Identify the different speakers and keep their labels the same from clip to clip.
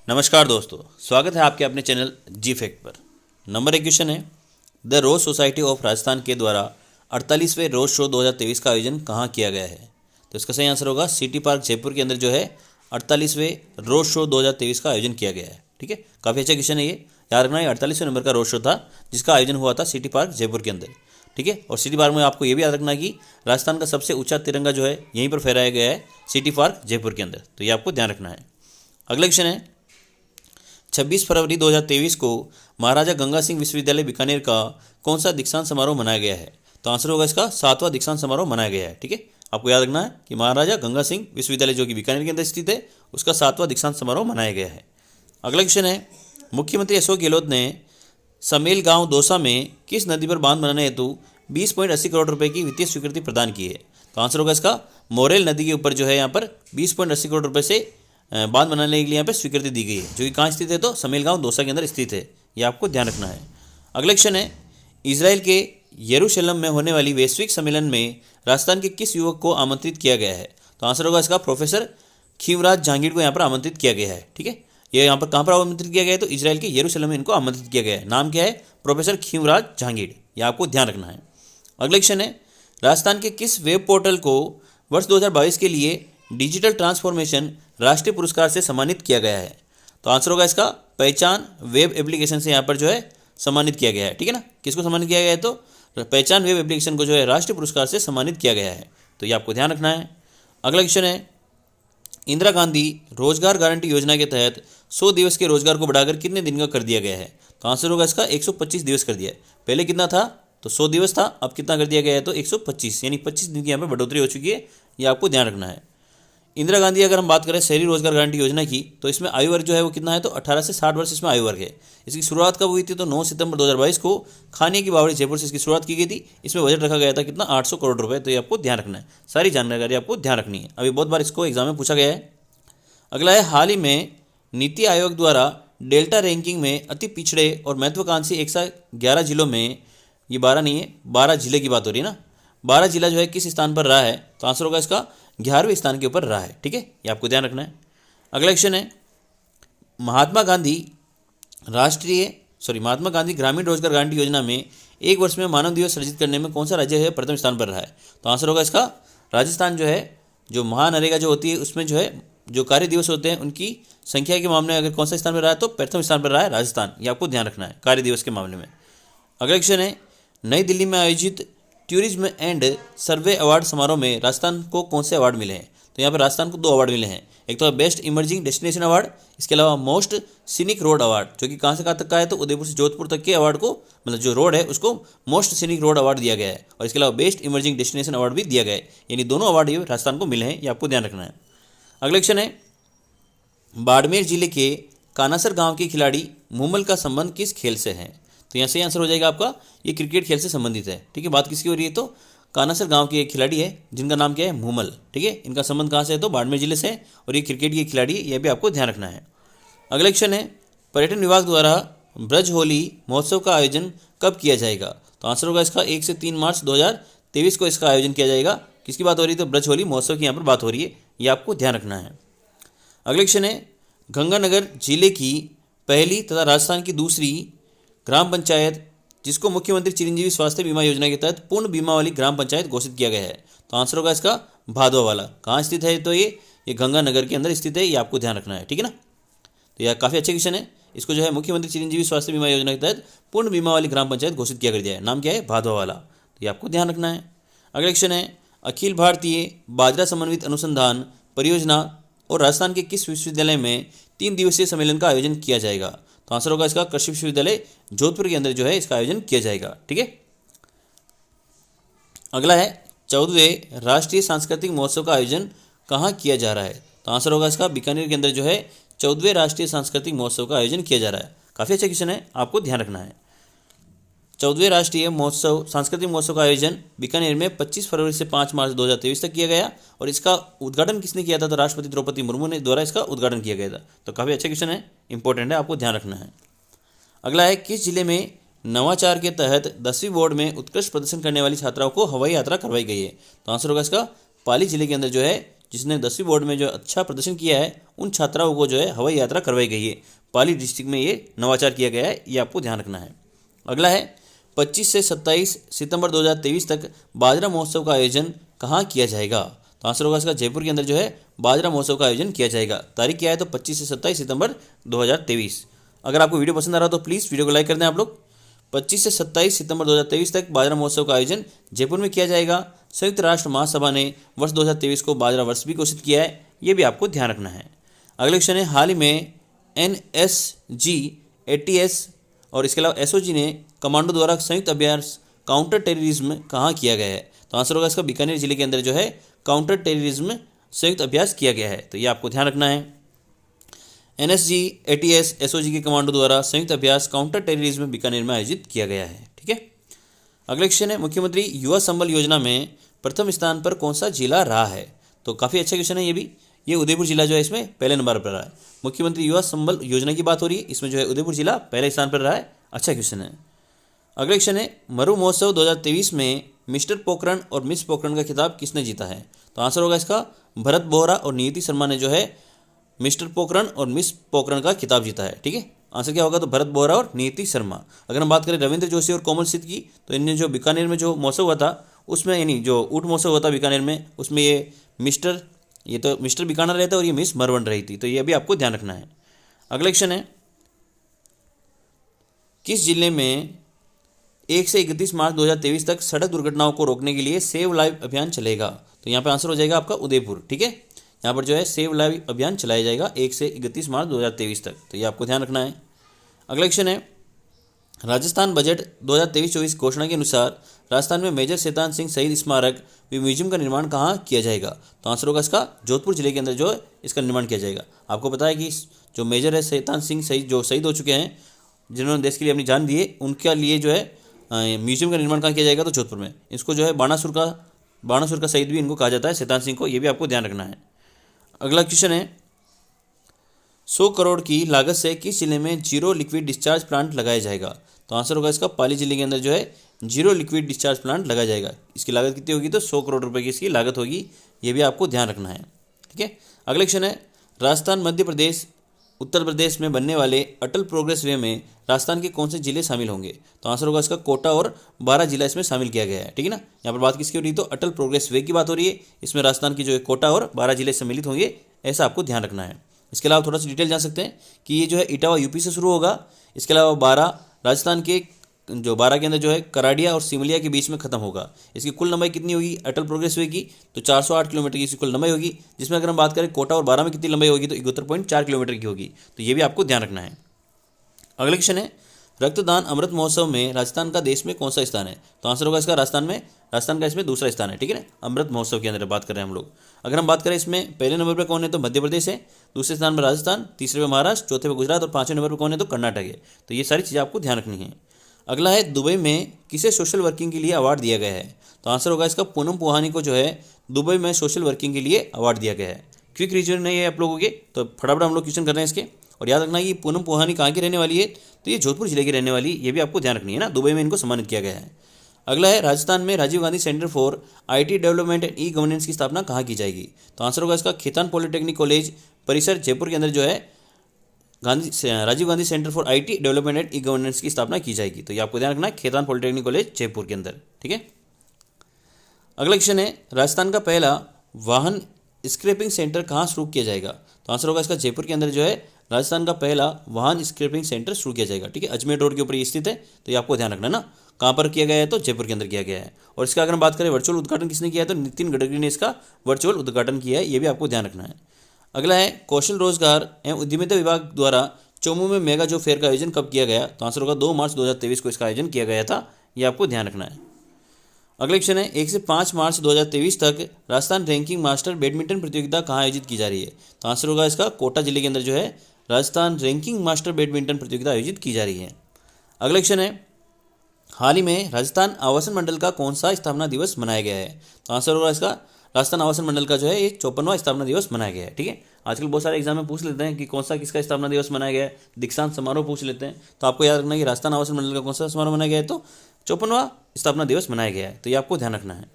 Speaker 1: नमस्कार दोस्तों, स्वागत है आपके अपने चैनल जी फैक्ट पर। नंबर एक क्वेश्चन है, the rose society of Rajasthan के द्वारा 48वें रोज शो 2023 का आयोजन कहाँ किया गया है? तो इसका सही आंसर होगा सिटी पार्क जयपुर के अंदर जो है 48वें रोज शो 2023 का आयोजन किया गया है। ठीक है, काफ़ी अच्छा क्वेश्चन है ये। याद रखना है 48वें नंबर का रोड शो था जिसका आयोजन हुआ था सिटी पार्क जयपुर के अंदर। ठीक है, और सिटी पार्क में आपको ये भी याद रखना है कि राजस्थान का सबसे ऊंचा तिरंगा जो है यहीं पर फहराया गया है सिटी पार्क जयपुर के अंदर, तो ये आपको ध्यान रखना है। अगला क्वेश्चन है, 26 फरवरी 2023 को महाराजा गंगा सिंह विश्वविद्यालय बीकानेर का कौन सा दीक्षांत समारोह मनाया गया है? तो आंसर होगा इसका 7वां दीक्षांत समारोह मनाया गया है। ठीक है, आपको याद रखना है कि महाराजा गंगा सिंह विश्वविद्यालय जो कि बीकानेर के अंदर स्थित है उसका 7वां दीक्षांत समारोह मनाया गया है। अगला क्वेश्चन है, मुख्यमंत्री अशोक गहलोत ने समेल गांव दौसा में किस नदी पर बांध बनाने हेतु 20.80 करोड़ रुपए की वित्तीय स्वीकृति प्रदान की है? तो आंसर होगा इसका मोरेल नदी के ऊपर जो है यहाँ पर 20.80 करोड़ रुपए से बांध बनाने के लिए यहाँ पर स्वीकृति दी गई है, जो कि कहाँ स्थित है? तो समेल गांव दौसा के अंदर स्थित है। ये आपको ध्यान रखना है। अगला क्वेश्चन है, इजराइल के यरूशलेम में होने वाली वैश्विक सम्मेलन में राजस्थान के किस युवक को आमंत्रित किया गया है? तो आंसर होगा इसका प्रोफेसर खीवराज जहांगीर को यहाँ पर आमंत्रित किया गया है। ठीक है, ये यहाँ पर कहाँ पर आमंत्रित किया गया है? तो इजराइल के यरूशलेम में इनको आमंत्रित किया गया है। नाम क्या है? प्रोफेसर खीवराज जहांगीर। ये आपको ध्यान रखना है। अगला क्वेश्चन है, राजस्थान के किस वेब पोर्टल को वर्ष 2022 के लिए डिजिटल ट्रांसफॉर्मेशन राष्ट्रीय पुरस्कार से सम्मानित किया गया है? तो आंसर होगा इसका पहचान वेब एप्लीकेशन से यहाँ पर जो है सम्मानित किया गया है। ठीक है ना, किसको सम्मानित किया गया है? तो पहचान वेब एप्लीकेशन को जो है राष्ट्रीय पुरस्कार से सम्मानित किया गया है, तो ये आपको ध्यान रखना है। अगला क्वेश्चन है, इंदिरा गांधी रोजगार गारंटी योजना के तहत 100 दिवस के रोजगार को बढ़ाकर कितने दिन का कर दिया गया है? तो आंसर होगा इसका 125 दिवस कर दिया है। पहले कितना था? तो 100 दिवस था, अब कितना कर दिया गया है? तो 125, यानी 25 दिन की यहाँ पर बढ़ोतरी हो चुकी है। ये आपको ध्यान रखना है। इंदिरा गांधी अगर हम बात करें शहरी रोजगार गारंटी योजना की, तो इसमें आयु वर्ग जो है वो कितना है? तो 18 से 60 वर्ष इसमें आयु वर्ग है। इसकी शुरुआत कब हुई थी? तो 9 सितंबर 2022 को खाने की बावड़ी जयपुर से इसकी शुरुआत की गई थी। इसमें बजट रखा गया था कितना? 800 करोड़ रुपए। तो ये आपको ध्यान रखना है, सारी जानकारी आपको ध्यान रखनी है। अभी बहुत बार इसको एग्जाम में पूछा गया है। अगला है, हाल ही में नीति आयोग द्वारा डेल्टा रैंकिंग में अति पिछड़े और महत्वाकांक्षी 111 जिलों में, ये 12 नहीं है, 12 जिले की बात हो रही है ना, 12 जिला जो है किस स्थान पर रहा है? तो आंसर होगा इसका 11वें स्थान के ऊपर रहा है। ठीक है, ये आपको ध्यान रखना है। अगला क्वेश्चन है, महात्मा गांधी ग्रामीण रोजगार गारंटी योजना में एक वर्ष में मानव दिवस सृजित करने में कौन सा राज्य है प्रथम स्थान पर रहा है? तो आंसर होगा इसका राजस्थान जो है, जो महानरेगा जो होती है उसमें जो है जो कार्य दिवस होते हैं उनकी संख्या के मामले में अगर कौन सा स्थान पर रहा है? तो प्रथम स्थान पर रहा है राजस्थान। ये आपको ध्यान रखना है कार्य दिवस के मामले में। अगला क्वेश्चन है, नई दिल्ली में आयोजित टूरिज्म एंड सर्वे अवार्ड समारोह में राजस्थान को कौन से अवार्ड मिले हैं? तो यहाँ पर राजस्थान को 2 अवार्ड मिले हैं। एक तो बेस्ट इमर्जिंग डेस्टिनेशन अवार्ड, इसके अलावा मोस्ट सीनिक रोड अवार्ड, जो कि कहाँ से कहाँ तक का है? तो उदयपुर से जोधपुर तक के अवार्ड को, मतलब जो रोड है उसको मोस्ट सीनिक रोड अवार्ड दिया गया है, और इसके अलावा बेस्ट इमर्जिंग डेस्टिनेशन अवार्ड भी दिया गया है। यानी दोनों अवार्ड ये राजस्थान को मिले हैं, ये आपको ध्यान रखना है। अगला क्वेश्चन है, बाड़मेर जिले के कानासर गांव के खिलाड़ी मूमल का संबंध किस खेल से है? तो यहाँ सही आंसर हो जाएगा आपका, ये क्रिकेट खेल से संबंधित है। ठीक है, बात किसकी हो रही है? तो कानासर गांव के एक खिलाड़ी है जिनका नाम क्या है? मूमल। ठीक है, इनका संबंध कहाँ से है? तो बाड़मेर जिले से, और ये क्रिकेट के खिलाड़ी है, यह भी आपको ध्यान रखना है। अगला क्वेश्चन है, पर्यटन विभाग द्वारा ब्रज होली महोत्सव का आयोजन कब किया जाएगा? तो आंसर होगा इसका 1 से 3 मार्च 2023 को इसका आयोजन किया जाएगा। किसकी बात हो रही है? तो ब्रज होली महोत्सव की यहाँ पर बात हो रही है, ये आपको ध्यान रखना है। अगला क्वेश्चन है, गंगानगर जिले की पहली तथा राजस्थान की दूसरी ग्राम पंचायत जिसको मुख्यमंत्री चिरंजीवी स्वास्थ्य बीमा योजना के तहत पूर्ण बीमा वाली ग्राम पंचायत घोषित किया गया है? तो आंसर होगा इसका भादवा। कहाँ स्थित है? तो ये गंगानगर के अंदर स्थित है, ये आपको ध्यान रखना है। ठीक है ना, तो यह काफ़ी अच्छा क्वेश्चन है। इसको जो है मुख्यमंत्री चिरंजीवी स्वास्थ्य बीमा योजना के तहत पूर्ण बीमा वाली ग्राम पंचायत घोषित किया गया है। नाम क्या है? भादवा। तो ये आपको ध्यान रखना है। अगला क्वेश्चन है, अखिल भारतीय बाजरा समन्वित अनुसंधान परियोजना और राजस्थान के किस विश्वविद्यालय में 3 दिवसीय सम्मेलन का आयोजन किया जाएगा? तो आंसर होगा इसका कृषि विश्वविद्यालय जोधपुर के अंदर जो है इसका आयोजन किया जाएगा। ठीक है, अगला है, 14वें राष्ट्रीय सांस्कृतिक महोत्सव का आयोजन कहाँ किया जा रहा है? तो आंसर होगा इसका बीकानेर के अंदर जो है 14वें राष्ट्रीय सांस्कृतिक महोत्सव का आयोजन किया जा रहा है। काफ़ी अच्छा क्वेश्चन है, आपको ध्यान रखना है। 14वें राष्ट्रीय महोत्सव सांस्कृतिक महोत्सव का आयोजन बीकानेर में 25 फरवरी से 5 मार्च 2023 तक किया गया, और इसका उद्घाटन किसने किया था? तो राष्ट्रपति द्रौपदी मुर्मू ने द्वारा इसका उद्घाटन किया गया था। तो काफ़ी अच्छा क्वेश्चन है, इंपॉर्टेंट है, आपको ध्यान रखना है। अगला है, किस जिले में नवाचार के तहत 10वीं बोर्ड में उत्कृष्ट प्रदर्शन करने वाली छात्राओं को हवाई यात्रा करवाई गई है? तो आंसर होगा इसका पाली जिले के अंदर जो है जिसने 10वीं बोर्ड में जो अच्छा प्रदर्शन किया है उन छात्राओं को जो है हवाई यात्रा करवाई गई है। पाली डिस्ट्रिक्ट में ये नवाचार किया गया है, ये आपको ध्यान रखना है। अगला है 25 से 27 सितंबर 2023 तक बाजरा महोत्सव का आयोजन कहाँ किया जाएगा? तो आंसर होगा इसका जयपुर के अंदर जो है बाजरा महोत्सव का आयोजन किया जाएगा। तारीख क्या है? तो 25 से 27 सितंबर 2023। अगर आपको वीडियो पसंद आ रहा हो तो प्लीज़ वीडियो को लाइक कर दें आप लोग। 25 से 27 सितंबर 2023 तक बाजरा महोत्सव का आयोजन जयपुर में किया जाएगा। संयुक्त राष्ट्र महासभा ने वर्ष 2023 को बाजरा वर्ष भी घोषित किया है, ये भी आपको ध्यान रखना है। अगले क्वेश्चन है, हाल ही में NSG, ATS और इसके अलावा SOG ने कमांडो द्वारा संयुक्त अभ्यास काउंटर टेररिज्म कहाँ किया गया है? तो आंसर होगा इसका बीकानेर जिले के अंदर जो है काउंटर टेररिज्म संयुक्त अभ्यास किया गया है, तो ये आपको ध्यान रखना है। NSG, ATS, SOG के कमांडो द्वारा संयुक्त अभ्यास काउंटर टेररिज्म बीकानेर में आयोजित किया गया है। ठीक है। अगला क्वेश्चन है, मुख्यमंत्री युवा संबल योजना में प्रथम स्थान पर कौन सा जिला रहा है? तो काफ़ी अच्छा क्वेश्चन है ये भी। ये उदयपुर जिला जो है इसमें पहले नंबर पर रहा है। मुख्यमंत्री युवा संबल योजना की बात हो रही है, इसमें जो है उदयपुर जिला पहले स्थान पर रहा है। अच्छा क्वेश्चन है। अगला क्वेश्चन है, मरु महोत्सव 2023 में मिस्टर पोखरण और मिस पोखरण का खिताब किसने जीता है? तो आंसर होगा इसका भरत बोहरा और नियति शर्मा ने जो है मिस्टर पोखरण और मिस पोखरण का खिताब जीता है। ठीक है, आंसर क्या होगा? तो भरत बोहरा और नियति शर्मा। अगर हम बात करें रविंद्र जोशी और कोमल सिद्ध की, तो इनने जो बीकानेर में जो महोत्सव हुआ था उसमें, यानी जो ऊँट महोत्सव हुआ था बीकानेर में, उसमें ये तो मिस्टर बीकानेर रहता है और ये मिस मरवन रही थी, तो ये भी आपको ध्यान रखना है। अगला क्वेश्चन है, किस जिले में 1 से 31 मार्च 2023 तक सड़क दुर्घटनाओं को रोकने के लिए सेव लाइव अभियान चलेगा? तो यहाँ पे आंसर हो जाएगा आपका उदयपुर। ठीक है, यहाँ पर जो है सेव लाइव अभियान चलाया जाएगा 1 से 31 मार्च 2023 तक, तो ये आपको ध्यान रखना है। अगला क्वेश्चन है, राजस्थान बजट 2023-24 घोषणा के अनुसार राजस्थान में मेजर शैतान सिंह शहीद स्मारक म्यूजियम का निर्माण कहाँ किया जाएगा? तो आंसर होगा इसका जोधपुर जिले के अंदर जो है इसका निर्माण किया जाएगा। आपको पता है कि जो मेजर है शैतान सिंह शहीद जो शहीद हो चुके हैं, जिन्होंने देश के लिए अपनी जान दी है, उनके लिए जो है म्यूजियम का निर्माण कहाँ किया जाएगा? तो जोधपुर में। इसको जो है बाणासुर का शहीद भी इनको कहा जाता है, शैतान सिंह को, ये भी आपको ध्यान रखना है। अगला क्वेश्चन है, 100 करोड़ की लागत से किस जिले में जीरो लिक्विड डिस्चार्ज प्लांट लगाया जाएगा? तो आंसर होगा इसका पाली जिले के अंदर जो है जीरो लिक्विड डिस्चार्ज प्लांट लगाया जाएगा। इसकी लागत कितनी होगी? तो 100 करोड़ रुपए की इसकी लागत होगी, ये भी आपको ध्यान रखना है। ठीक है। अगला क्वेश्चन है, राजस्थान, मध्य प्रदेश, उत्तर प्रदेश में बनने वाले अटल प्रोग्रेस वे में राजस्थान के कौन से जिले शामिल होंगे? तो आंसर होगा इसका कोटा और 12 जिला इसमें शामिल किया गया है। ठीक है ना। यहाँ पर बात किसकी हो रही है? तो अटल प्रोग्रेस वे की बात हो रही है। इसमें राजस्थान की जो है कोटा और 12 जिले सम्मिलित होंगे, ऐसा आपको ध्यान रखना है। इसके अलावा थोड़ा सा डिटेल जान सकते हैं कि ये जो है इटावा यूपी से शुरू होगा। इसके अलावा 12 राजस्थान के जो 12 के अंदर जो है कराड़िया और सिमलिया के बीच में खत्म होगा। इसकी कुल लंबाई कितनी होगी अटल प्रोग्रेस वे की? तो 408 किलोमीटर की इसकी कुल लंबाई होगी, जिसमें अगर हम बात करें कोटा और 12 में कितनी लंबाई होगी? तो 71.4 किलोमीटर की होगी, तो ये भी आपको ध्यान रखना है। अगला क्वेश्चन है, रक्तदान अमृत महोत्सव में राजस्थान का देश में कौन सा स्थान है? तो आंसर होगा इसका राजस्थान का इसमें दूसरा स्थान है। ठीक है ना, अमृत महोत्सव के अंदर बात कर रहे हैं हम लोग। अगर हम बात करें इसमें पहले नंबर पर कौन है? तो मध्य प्रदेश है, दूसरे स्थान पर राजस्थान, तीसरे पर महाराष्ट्र, चौथे पर गुजरात और पांचवें नंबर पर कौन है? तो कर्नाटक है। तो ये सारी चीज़ें आपको ध्यान रखनी है। अगला है, दुबई में किसे सोशल वर्किंग के लिए अवार्ड दिया गया है? तो आंसर होगा इसका पूनम पुहानी को जो है दुबई में सोशल वर्किंग के लिए अवार्ड दिया गया है। क्विक रिविजन नहीं है आप लोगों के, तो फटाफट हम लोग क्वेश्चन कर रहे हैं इसके। और याद रखना कि पूनम पुहानी कहाँ की रहने वाली है? तो ये जोधपुर जिले की रहने वाली, ये भी आपको ध्यान रखनी है ना। दुबई में इनको सम्मानित किया गया है। अगला है, राजस्थान में Rajiv Gandhi centre for IT development and e governance की स्थापना कहाँ की जाएगी? तो आंसर होगा इसका खेतान पॉलिटेक्निक कॉलेज परिसर जयपुर के अंदर जो है Rajiv Gandhi centre for IT development and e governance की स्थापना की जाएगी। तो ये आपको ध्यान रखना है, खेतान पॉलिटेक्निक कॉलेज जयपुर के अंदर। ठीक है। अगला क्वेश्चन है, राजस्थान का पहला वाहन स्क्रैपिंग सेंटर कहाँ शुरू किया जाएगा? तो आंसर होगा इसका जयपुर के अंदर जो है राजस्थान का पहला वाहन स्क्रैपिंग सेंटर शुरू किया जाएगा। ठीक है, अजमेर रोड के ऊपर ये स्थित है, तो ये आपको ध्यान रखना है ना। कहाँ पर किया गया है? तो जयपुर के अंदर किया गया है। और इसका अगर हम बात करें वर्चुअल उद्घाटन किसने किया है? तो नितिन गडकरी ने इसका वर्चुअल उद्घाटन किया है, ये भी आपको ध्यान रखना है। अगला है, कौशल रोजगार एवं उद्यमिता विभाग द्वारा चौमू में मेगा जॉब फेयर का आयोजन कब किया गया? तो आंसर होगा 2 मार्च 2023 को इसका आयोजन किया गया था, ये आपको ध्यान रखना है। अगला क्वेश्चन है, 1 से 5 मार्च 2023 तक राजस्थान रैंकिंग मास्टर बैडमिंटन प्रतियोगिता कहाँ आयोजित की जा रही है? तो आंसर होगा इसका कोटा जिले के अंदर जो है राजस्थान रैंकिंग मास्टर बैडमिंटन प्रतियोगिता आयोजित की जा रही है। अगला क्वेश्चन है, हाल ही में राजस्थान आवासन मंडल का कौन सा स्थापना दिवस मनाया गया है? तो आंसर होगा इसका राजस्थान आवासन मंडल का जो है ये 54वां स्थापना दिवस मनाया गया है। ठीक है, आजकल बहुत सारे एग्जाम में पूछ लेते हैं कि कौन सा किसका स्थापना दिवस मनाया गया है, दीक्षांत समारोह पूछ लेते हैं, तो आपको याद रखना है कि राजस्थान आवासन मंडल का कौन सा समारोह मनाया गया है? तो 54वां स्थापना दिवस मनाया गया है, तो ये आपको ध्यान रखना है।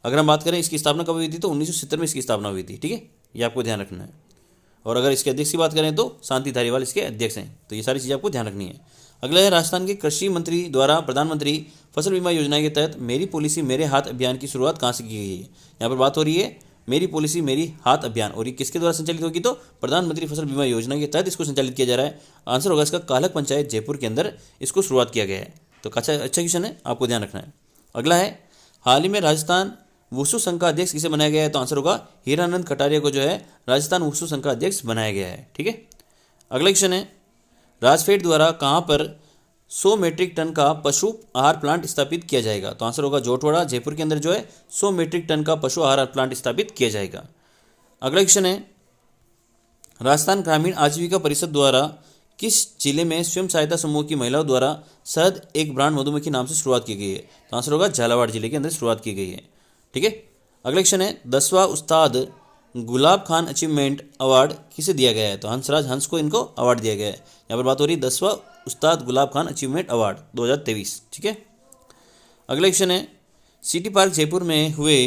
Speaker 1: अगर हम बात करें इसकी स्थापना कब हुई थी तो 1970 में इसकी स्थापना हुई थी, ठीक है, ये आपको ध्यान रखना है। और अगर इसके अध्यक्ष की बात करें तो शांति धारीवाल इसके अध्यक्ष हैं। तो ये सारी चीज़ें आपको ध्यान रखनी है। अगला है राजस्थान के कृषि मंत्री द्वारा प्रधानमंत्री फसल बीमा योजना के तहत मेरी पॉलिसी मेरे हाथ अभियान की शुरुआत कहाँ से की गई है। यहाँ पर बात हो रही है मेरी पॉलिसी मेरी हाथ अभियान, और ये किसके द्वारा संचालित होगी तो प्रधानमंत्री फसल बीमा योजना के तहत इसको संचालित किया जा रहा है। आंसर होगा इसका कालक पंचायत जयपुर के अंदर इसको शुरुआत किया गया है। तो अच्छा क्वेश्चन है, आपको ध्यान रखना है। अगला है हाल ही में राजस्थान वुशु संघ का अध्यक्ष किसे बनाया गया है। तो आंसर होगा हीरानंद कटारिया को जो है राजस्थान वुशु संघ का अध्यक्ष बनाया गया है, ठीक है। अगला क्वेश्चन है राजफेड द्वारा कहाँ पर 100 मीट्रिक टन का पशु आहार प्लांट स्थापित किया जाएगा। तो आंसर होगा जोटवाड़ा जयपुर के अंदर जो है 100 मीट्रिक टन का पशु आहार प्लांट स्थापित किया जाएगा। अगला क्वेश्चन है राजस्थान ग्रामीण आजीविका परिषद द्वारा किस जिले में स्वयं सहायता समूह की महिलाओं द्वारा शहद एक ब्रांड मधुमक्खी नाम से शुरुआत की गई है। तो आंसर होगा झालावाड़ जिले के अंदर शुरुआत की गई है, ठीक है। अगला क्वेश्चन है 10वां उस्ताद गुलाब खान अचीवमेंट अवार्ड किसे दिया गया है। तो हंसराज हंस को इनको अवार्ड दिया गया है। यहाँ पर बात हो रही है 10वां उस्ताद गुलाब खान अचीवमेंट अवार्ड 2023, ठीक है। अगला क्वेश्चन है सिटी पार्क जयपुर में हुए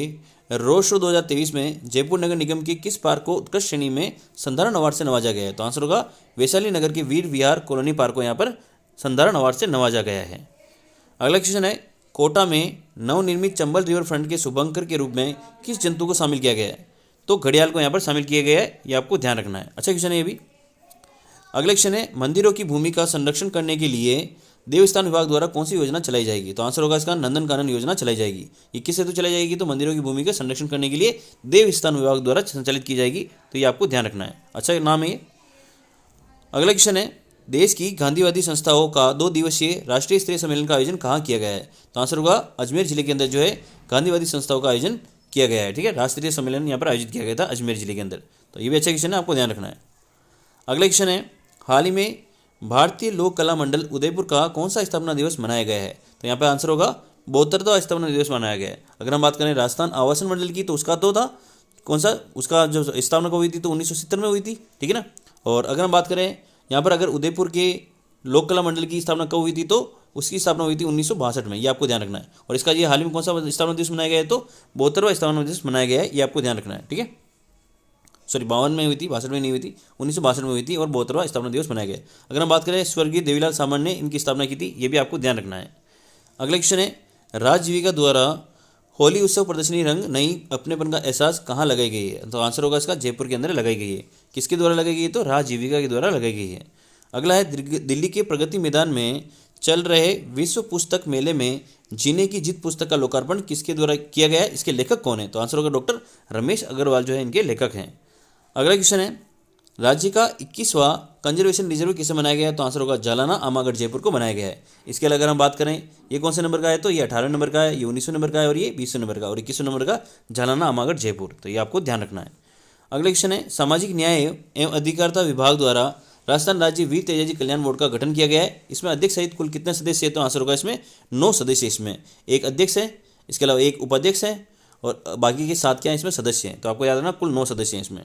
Speaker 1: रोड शो 2023 में जयपुर नगर निगम की किस पार्क को उत्कृष्ट श्रेणी में संधारण अवार्ड से नवाजा गया है। तो आंसर होगा वैशाली नगर के वीर विहार कॉलोनी पार्क को यहाँ पर संधारण अवार्ड से नवाजा गया है। अगला क्वेश्चन है कोटा में नवनिर्मित चंबल रिवर फ्रंट के शुभंकर के रूप में किस जंतु को शामिल किया गया है। तो घड़ियाल को यहाँ पर शामिल किया गया है, ये आपको ध्यान रखना है। अच्छा क्वेश्चन है ये भी। अगला क्वेश्चन है मंदिरों की भूमि का संरक्षण करने के लिए देवस्थान विभाग द्वारा कौन सी योजना चलाई जाएगी। तो आंसर होगा इसका नंदन कानन योजना चलाई जाएगी। ये किस हेतु चलाई जाएगी तो मंदिरों की भूमि का संरक्षण करने के लिए देवस्थान विभाग द्वारा संचालित की जाएगी। तो ये आपको ध्यान रखना है, अच्छा नाम है ये। अगला क्वेश्चन है देश की गांधीवादी संस्थाओं का 2 दिवसीय राष्ट्रीय स्तरीय सम्मेलन का आयोजन कहाँ किया गया है। तो आंसर होगा अजमेर जिले के अंदर जो है गांधीवादी संस्थाओं का आयोजन किया गया है, ठीक है। राष्ट्रीय सम्मेलन यहाँ पर आयोजित किया गया था अजमेर जिले के अंदर। तो ये भी अच्छा क्वेश्चन है, आपको ध्यान रखना है। अगला क्वेश्चन है हाल ही में भारतीय लोक कला मंडल उदयपुर का कौन सा स्थापना दिवस मनाया गया है। तो यहाँ पर आंसर होगा 72वां स्थापना दिवस मनाया गया है। अगर हम बात करें राजस्थान आवासन मंडल की तो उसका तो था कौन सा, उसका जो स्थापना कब हुई थी तो 1970 में हुई थी, ठीक है ना। और अगर हम बात करें यहाँ पर अगर उदयपुर के लोक कला मंडल की स्थापना कब हुई थी तो उसकी स्थापना हुई थी 1962 में, ये आपको ध्यान रखना है। और इसका ये हाल ही में कौन सा स्थापना दिवस मनाया गया है तो 72वां स्थापना दिवस मनाया गया है, ये आपको ध्यान रखना है, ठीक है। सॉरी 52 में हुई थी, 62 में नहीं हुई थी, 1962 में हुई थी और 72वां स्थापना दिवस मनाया गया। अगर हम बात करें स्वर्गीय देवीलाल सामंत ने इनकी स्थापना की थी, ये भी आपको ध्यान रखना है। अगला क्वेश्चन है राज्य जीविका द्वारा होली उत्सव प्रदर्शनी रंग नई अपनेपन का एहसास कहाँ लगाई गई है। तो आंसर होगा इसका जयपुर के अंदर लगाई गई है। किसके द्वारा लगाई गई है तो राज्य जीविका के द्वारा लगाई गई है। अगला है दिल्ली के प्रगति मैदान में चल रहे विश्व पुस्तक मेले में जीने की जीत पुस्तक का लोकार्पण किसके द्वारा किया गया है, इसके लेखक कौन है। तो आंसर होगा डॉक्टर रमेश अग्रवाल जो है इनके लेखक हैं। अगला क्वेश्चन है राज्य का 21वां कंजर्वेशन रिजर्व किसे बनाया गया है। तो आंसर होगा जालाना आमागढ़ जयपुर को बनाया गया है। इसके अलावा अगर हम बात करें ये कौन से नंबर का है तो ये 18 नंबर का है, ये 19 नंबर का है और ये 20 नंबर का और 21 नंबर का जालाना आमागढ़ जयपुर। तो ये आपको ध्यान रखना है। अगला क्वेश्चन है सामाजिक न्याय एवं अधिकारिता विभाग द्वारा राजस्थान राज्य वीर तेजाजी कल्याण बोर्ड का गठन किया गया है। इसमें अध्यक्ष सहित कुल कितने सदस्य हैं। तो आंसर होगा इसमें 9 सदस्य। इसमें एक अध्यक्ष है, इसके अलावा एक उपाध्यक्ष है और बाकी के 7 क्या हैं इसमें सदस्य हैं। तो आपको याद रखना कुल 9 सदस्य हैं इसमें।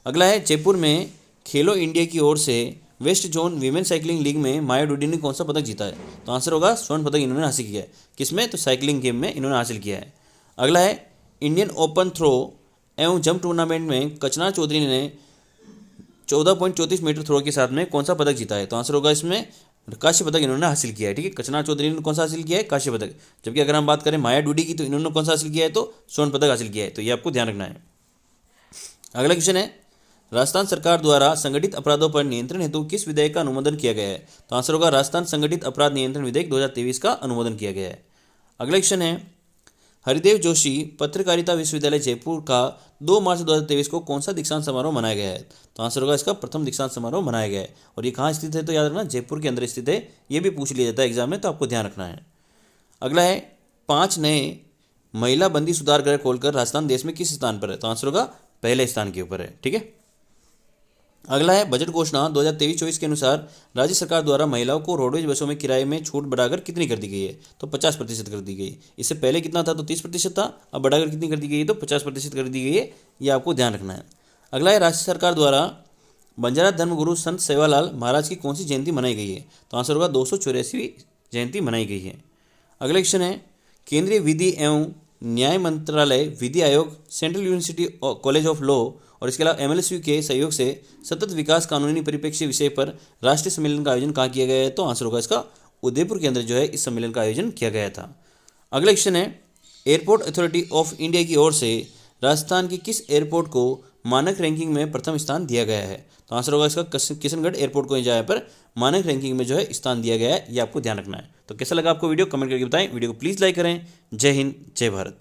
Speaker 1: अगला है जयपुर में खेलो इंडिया की ओर से west zone women cycling league में माया डूडी ने कौन सा पदक जीता है। तो आंसर होगा स्वर्ण पदक इन्होंने हासिल किया है। किसमें तो साइकिलिंग गेम में इन्होंने हासिल किया है। अगला है इंडियन ओपन थ्रो एवं जंप टूर्नामेंट में कचना चौधरी ने 14.34 मीटर थ्रो के साथ में कौन सा पदक जीता है। तो आंसर होगा इसमें कांस्य पदक इन्होंने हासिल किया है, ठीक है। कचना चौधरी ने कौन सा हासिल किया है कांस्य पदक। जबकि अगर हम बात करें माया डूडी की तो इन्होंने कौन सा हासिल किया है तो स्वर्ण पदक हासिल किया है। तो ये आपको ध्यान रखना है। अगला क्वेश्चन है राजस्थान सरकार द्वारा संगठित अपराधों पर नियंत्रण हेतु किस विधेयक का अनुमोदन किया गया है। तो आंसर होगा राजस्थान संगठित अपराध नियंत्रण विधेयक 2023 का अनुमोदन किया गया है। अगला क्वेश्चन है हरिदेव जोशी पत्रकारिता विश्वविद्यालय जयपुर का 2 मार्च 2023 को कौन सा दीक्षांत समारोह मनाया गया है। तो आंसर होगा इसका प्रथम दीक्षांत समारोह मनाया गया है। और ये कहाँ स्थित है तो याद रखना जयपुर के अंदर स्थित है। ये भी पूछ लिया जाता है एग्जाम में, तो आपको ध्यान रखना है। अगला है 5 नए महिला बंदी सुधार गृह खोलकर राजस्थान देश में किस स्थान पर है। तो आंसर होगा पहले स्थान के ऊपर है, ठीक है। अगला है बजट घोषणा 2023-24 के अनुसार राज्य सरकार द्वारा महिलाओं को रोडवेज बसों में किराए में छूट बढ़ाकर कितनी कर दी गई है। तो 50% कर दी गई। इससे पहले कितना था तो 30% था, अब बढ़ाकर कितनी कर दी गई है तो 50% कर दी गई है। ये आपको ध्यान रखना है। अगला है राज्य सरकार द्वारा बंजारा धर्मगुरु संत सेवालाल महाराज की कौन सी जयंती मनाई गई है। तो आंसर होगा 284वीं जयंती मनाई गई है। अगला क्वेश्चन है केंद्रीय विधि एवं न्याय मंत्रालय, विधि आयोग, central university college of law और इसके अलावा MLSU के सहयोग से सतत विकास कानूनी परिप्रेक्ष्य विषय पर राष्ट्रीय सम्मेलन का आयोजन कहाँ किया गया है? तो आंसर होगा इसका उदयपुर के अंदर जो है इस सम्मेलन का आयोजन किया गया था। अगला क्वेश्चन है, एयरपोर्ट अथॉरिटी ऑफ इंडिया की ओर से राजस्थान के किस एयरपोर्ट को मानक रैंकिंग में प्रथम स्थान दिया गया है? तो आंसर होगा इसका किशनगढ़ एयरपोर्ट को यहाँ पर मानक रैंकिंग में जो है स्थान दिया गया है, ये आपको ध्यान रखना है। तो कैसा लगा आपको वीडियो, कमेंट करके बताएं। वीडियो को प्लीज़ लाइक करें। जय हिंद, जय भारत।